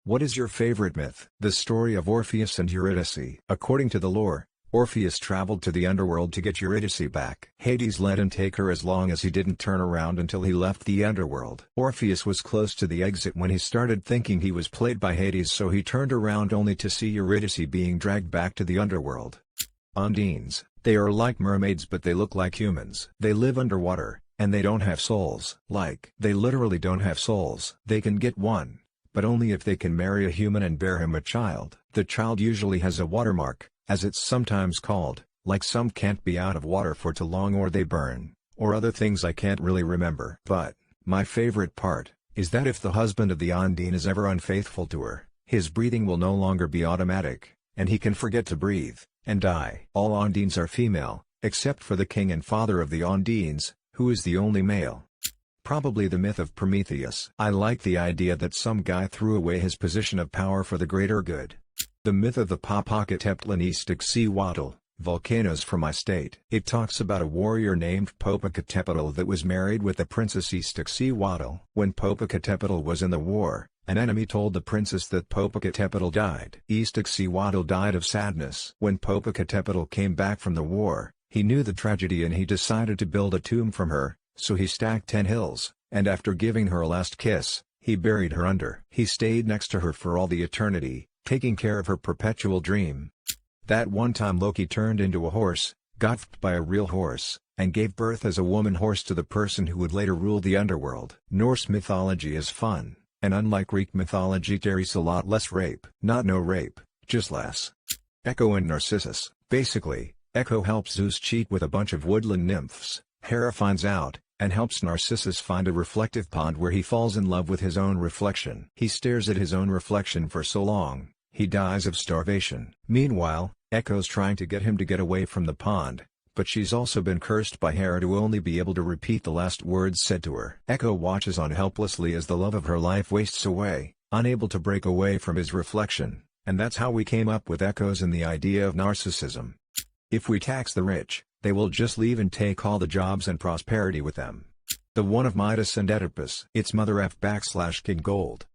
What is your favorite myth? The story of Orpheus and Eurydice. According to the lore, Orpheus traveled to the underworld to get Eurydice back. Hades let him take her as long as he didn't turn around until he left the underworld. Orpheus was close to the exit when he started thinking he was played by Hades, so he turned around only to see Eurydice being dragged back to the underworld. Undines. They are like mermaids, but they look like humans. They live underwater, and they don't have souls. They literally don't have souls. They can get one, but only if they can marry a human and bear him a child. The child usually has a watermark, as it's sometimes called, like some can't be out of water for too long or they burn, or other things I can't really remember. But, my favorite part, is that if the husband of the Undine is ever unfaithful to her, his breathing will no longer be automatic, and he can forget to breathe, and die. All Undines are female, except for the king and father of the Undines, who is the only male. Probably the myth of Prometheus. I like the idea that some guy threw away his position of power for the greater good. The myth of the Popocatépetl volcanoes from my state. It talks about a warrior named Popocatépetl that was married with the princess Ixtaccihuatl. When Popocatépetl was in the war, an enemy told the princess that Popocatépetl died. Ixtaccihuatl died of sadness. When Popocatépetl came back from the war, he knew the tragedy and he decided to build a tomb from her, so he stacked 10 hills, and after giving her a last kiss, he buried her under. He stayed next to her for all the eternity, taking care of her perpetual dream. That one time Loki turned into a horse, got f***ed by a real horse, and gave birth as a woman horse to the person who would later rule the underworld. Norse mythology is fun, and unlike Greek mythology there is a lot less rape. Not no rape, just less. Echo and Narcissus. Basically, Echo helps Zeus cheat with a bunch of woodland nymphs, Hera finds out, and helps Narcissus find a reflective pond where he falls in love with his own reflection. He stares at his own reflection for so long, he dies of starvation. Meanwhile, Echo's trying to get him to get away from the pond, but she's also been cursed by Hera to only be able to repeat the last words said to her. Echo watches on helplessly as the love of her life wastes away, unable to break away from his reflection, and that's how we came up with Echoes and the idea of narcissism. If we tax the rich, they will just leave and take all the jobs and prosperity with them. The one of Midas and Oedipus. Its mother F/King Gold.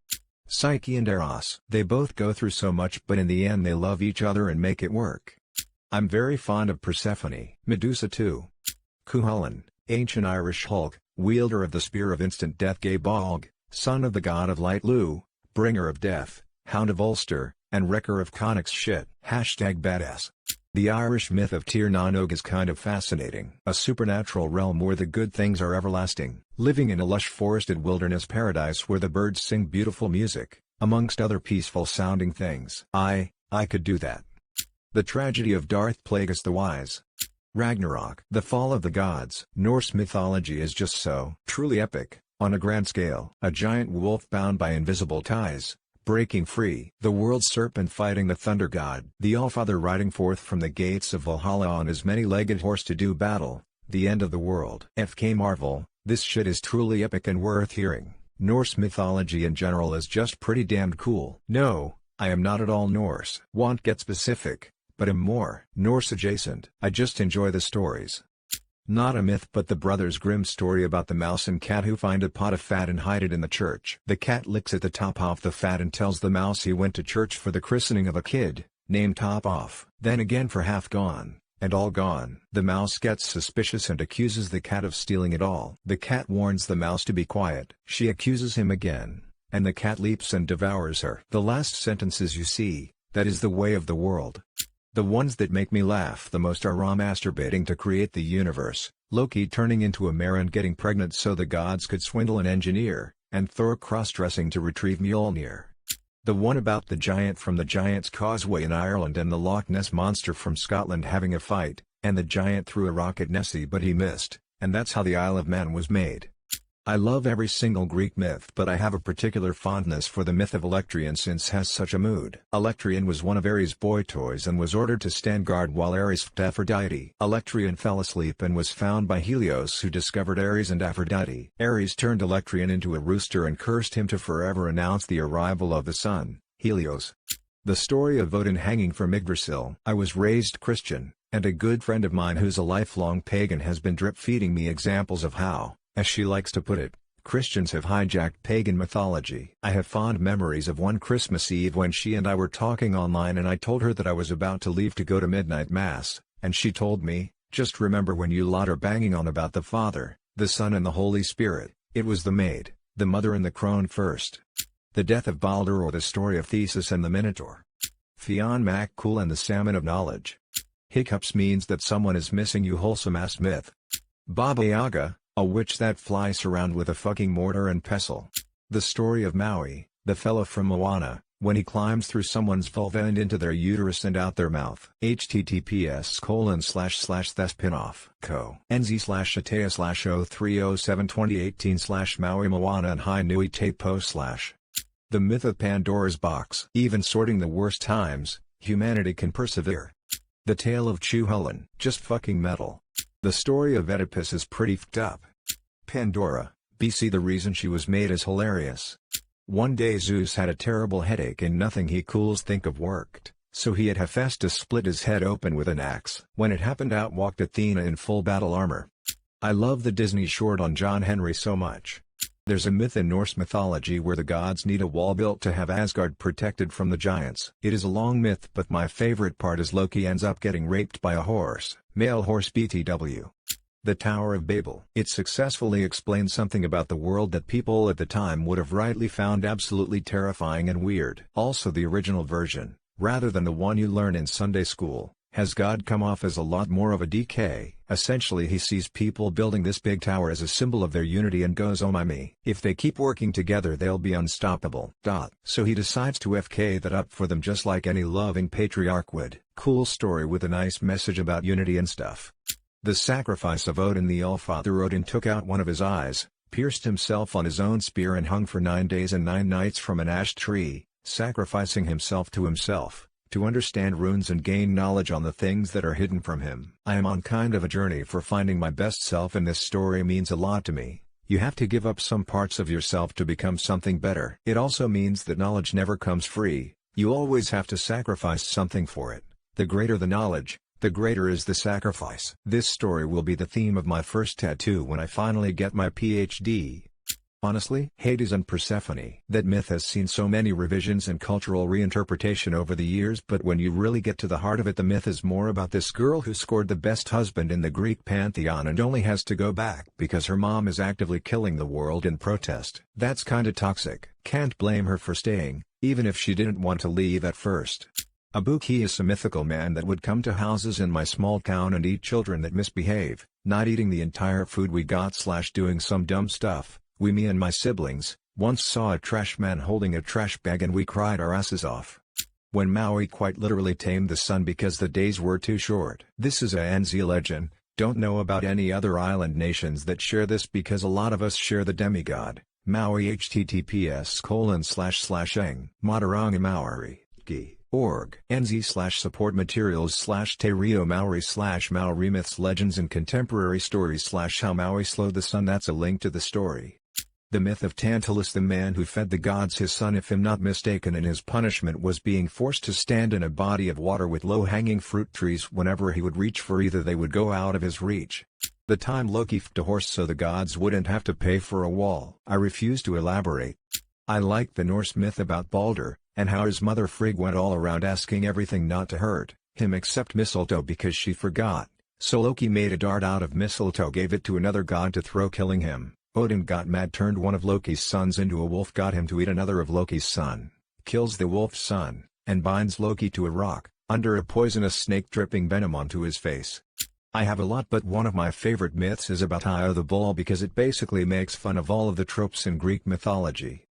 Psyche and Eros. They both go through so much, but in the end they love each other and make it work. I'm very fond of Persephone. Medusa too. Cuchulainn, ancient Irish Hulk, wielder of the spear of instant death. Gaebolg, son of the god of light. Lu, bringer of death, hound of Ulster, and wrecker of Connacht's shit. #badass. The Irish myth of Tir na nog is kind of fascinating. A supernatural realm where the good things are everlasting, living in a lush forested wilderness paradise where the birds sing beautiful music, amongst other peaceful sounding things. I could do that. The tragedy of Darth Plagueis the Wise. Ragnarok. The fall of the gods. Norse mythology is just so truly epic, on a grand scale. A giant wolf bound by invisible ties, breaking free. The world serpent fighting the thunder god. The Allfather riding forth from the gates of Valhalla on his many-legged horse to do battle. The end of the world. FK Marvel, this shit is truly epic and worth hearing. Norse mythology in general is just pretty damned cool. No, I am not at all Norse. Won't get specific, but am more Norse adjacent. I just enjoy the stories. Not a myth but the Brothers Grimm story about the mouse and cat who find a pot of fat and hide it in the church. The cat licks at the top off the fat and tells the mouse he went to church for the christening of a kid, named Top Off. Then again for half gone, and all gone. The mouse gets suspicious and accuses the cat of stealing it all. The cat warns the mouse to be quiet. She accuses him again, and the cat leaps and devours her. The last sentence is, you see, that is the way of the world. The ones that make me laugh the most are Ra masturbating to create the universe, Loki turning into a mare and getting pregnant so the gods could swindle an engineer, and Thor cross-dressing to retrieve Mjolnir. The one about the giant from the Giant's Causeway in Ireland and the Loch Ness Monster from Scotland having a fight, and the giant threw a rock at Nessie but he missed, and that's how the Isle of Man was made. I love every single Greek myth, but I have a particular fondness for the myth of Electrian since it has such a mood. Electrian was one of Ares' boy toys and was ordered to stand guard while Ares f***ed Aphrodite. Electrian fell asleep and was found by Helios, who discovered Ares and Aphrodite. Ares turned Electrian into a rooster and cursed him to forever announce the arrival of the sun, Helios. The story of Odin hanging from Yggdrasil. I was raised Christian, and a good friend of mine who's a lifelong pagan has been drip-feeding me examples of how, as she likes to put it, Christians have hijacked pagan mythology. I have fond memories of one Christmas Eve when she and I were talking online and I told her that I was about to leave to go to midnight mass, and she told me, "Just remember when you lot are banging on about the Father, the Son and the Holy Spirit, it was the maid, the mother and the crone first." The death of Balder, or the story of Theseus and the Minotaur. Fionn MacCool and the Salmon of Knowledge. Hiccups means that someone is missing, you wholesome ass myth. Baba Yaga, a witch that flies around with a fucking mortar and pestle. The story of Maui, the fella from Moana, when he climbs through someone's vulva and into their uterus and out their mouth. https://thespinoff.co nz/atea/0307-2018 Maui and Hai Nui Te Po / The Myth of Pandora's Box. Even sorting the worst times, humanity can persevere. The Tale of Cuchulainn. Just fucking metal. The story of Oedipus is pretty f'd up. Pandora, BC. The reason she was made is hilarious. One day Zeus had a terrible headache and nothing he cools think of worked, so he had Hephaestus split his head open with an axe. When it happened, out walked Athena in full battle armor. I love the Disney short on John Henry so much. There's a myth in Norse mythology where the gods need a wall built to have Asgard protected from the giants. It is a long myth, but my favorite part is Loki ends up getting raped by a horse, male horse BTW. The Tower of Babel. It successfully explains something about the world that people at the time would have rightly found absolutely terrifying and weird. Also, the original version, rather than the one you learn in Sunday school, has God come off as a lot more of a DK. Essentially, he sees people building this big tower as a symbol of their unity and goes, oh my me, if they keep working together they'll be unstoppable. So he decides to FK that up for them just like any loving patriarch would. Cool story with a nice message about unity and stuff. The sacrifice of Odin. The Allfather Odin took out one of his eyes, pierced himself on his own spear and hung for 9 days and 9 nights from an ash tree, sacrificing himself to himself, to understand runes and gain knowledge on the things that are hidden from him. I am on kind of a journey for finding my best self, and this story means a lot to me. You have to give up some parts of yourself to become something better. It also means that knowledge never comes free, you always have to sacrifice something for it. The greater the knowledge, the greater is the sacrifice. This story will be the theme of my first tattoo when I finally get my PhD. Honestly, Hades and Persephone. That myth has seen so many revisions and cultural reinterpretation over the years, but when you really get to the heart of it, the myth is more about this girl who scored the best husband in the Greek pantheon and only has to go back because her mom is actively killing the world in protest. That's kinda toxic. Can't blame her for staying, even if she didn't want to leave at first. Abuki is a mythical man that would come to houses in my small town and eat children that misbehave, not eating the entire food we got / doing some dumb stuff. Me and my siblings, once saw a trash man holding a trash bag and we cried our asses off. When Maui quite literally tamed the sun because the days were too short. This is a NZ legend, don't know about any other island nations that share this because a lot of us share the demigod. Maui https://eng Mataranga Maori, org NZ/support materials /Te Rio Maori /Maori myths legends and contemporary stories /how Maui slowed the sun. That's a link to the story. The Myth of Tantalus. The man who fed the gods his son, if I'm not mistaken, and his punishment was being forced to stand in a body of water with low-hanging fruit trees. Whenever he would reach for either, they would go out of his reach. The time Loki fed a horse so the gods wouldn't have to pay for a wall. I refuse to elaborate. I like the Norse myth about Balder, and how his mother Frigg went all around asking everything not to hurt him except mistletoe because she forgot, so Loki made a dart out of mistletoe, gave it to another god to throw, killing him. Odin got mad, turned one of Loki's sons into a wolf, got him to eat another of Loki's son, kills the wolf's son, and binds Loki to a rock, under a poisonous snake, dripping venom onto his face. I have a lot, but one of my favorite myths is about Io the bull because it basically makes fun of all of the tropes in Greek mythology.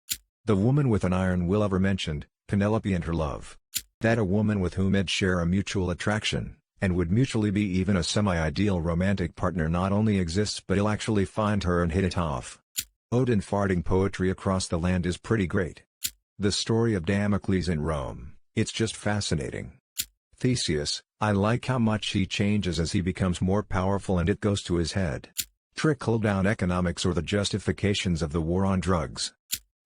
The woman with an iron will ever mentioned, Penelope and her love. That a woman with whom I'd share a mutual attraction, and would mutually be even a semi-ideal romantic partner, not only exists but he'll actually find her and hit it off. Odin farting poetry across the land is pretty great. The story of Damocles in Rome, it's just fascinating. Theseus, I like how much he changes as he becomes more powerful and it goes to his head. Trickle-down economics, or the justifications of the war on drugs.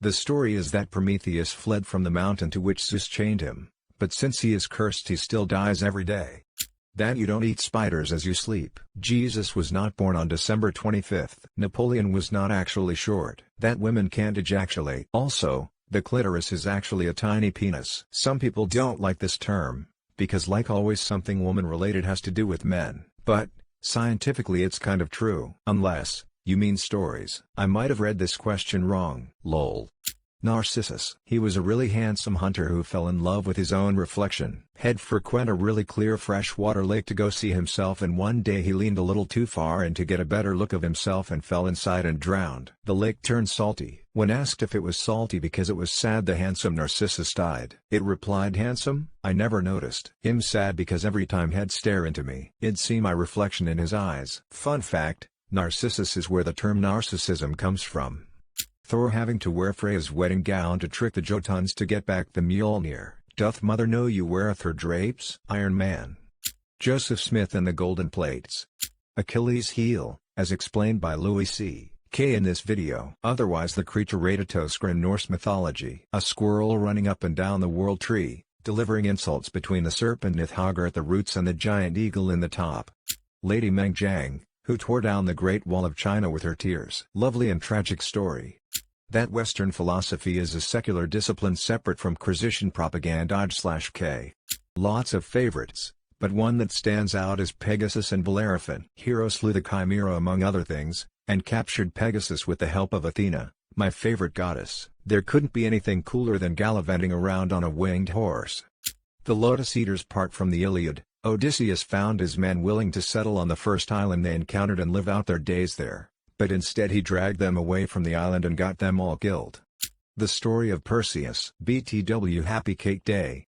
The story is that Prometheus fled from the mountain to which Zeus chained him, but since he is cursed he still dies every day. That you don't eat spiders as you sleep. Jesus was not born on December 25th. Napoleon was not actually short. That women can't ejaculate. Also, the clitoris is actually a tiny penis. Some people don't like this term, because like always something woman-related has to do with men. But, scientifically it's kind of true. Unless, you mean stories. I might have read this question wrong. Lol. Narcissus. He was a really handsome hunter who fell in love with his own reflection. He'd frequent a really clear freshwater lake to go see himself, and one day he leaned a little too far in to get a better look of himself and fell inside and drowned. The lake turned salty. When asked if it was salty because it was sad, the handsome Narcissus died. It replied, "Handsome? I never noticed. Him sad because every time he'd stare into me, it'd see my reflection in his eyes." Fun fact, Narcissus is where the term narcissism comes from. Thor having to wear Freya's wedding gown to trick the Jotuns to get back the Mjolnir. Doth mother know you weareth her drapes? Iron Man. Joseph Smith and the golden plates. Achilles' heel, as explained by Louis C. K. in this video. Otherwise the creature Ratatoskr in Norse mythology. A squirrel running up and down the world tree, delivering insults between the serpent Nithhagar at the roots and the giant eagle in the top. Lady Meng Jiang, who tore down the Great Wall of China with her tears. Lovely and tragic story. That Western philosophy is a secular discipline separate from Christian propaganda/K. Lots of favorites, but one that stands out is Pegasus and Bellerophon. Hero slew the Chimera among other things, and captured Pegasus with the help of Athena, my favorite goddess. There couldn't be anything cooler than gallivanting around on a winged horse. The Lotus Eaters. Part from the Iliad, Odysseus found his men willing to settle on the first island they encountered and live out their days there. But instead he dragged them away from the island and got them all killed. The story of Perseus. BTW Happy Cake Day.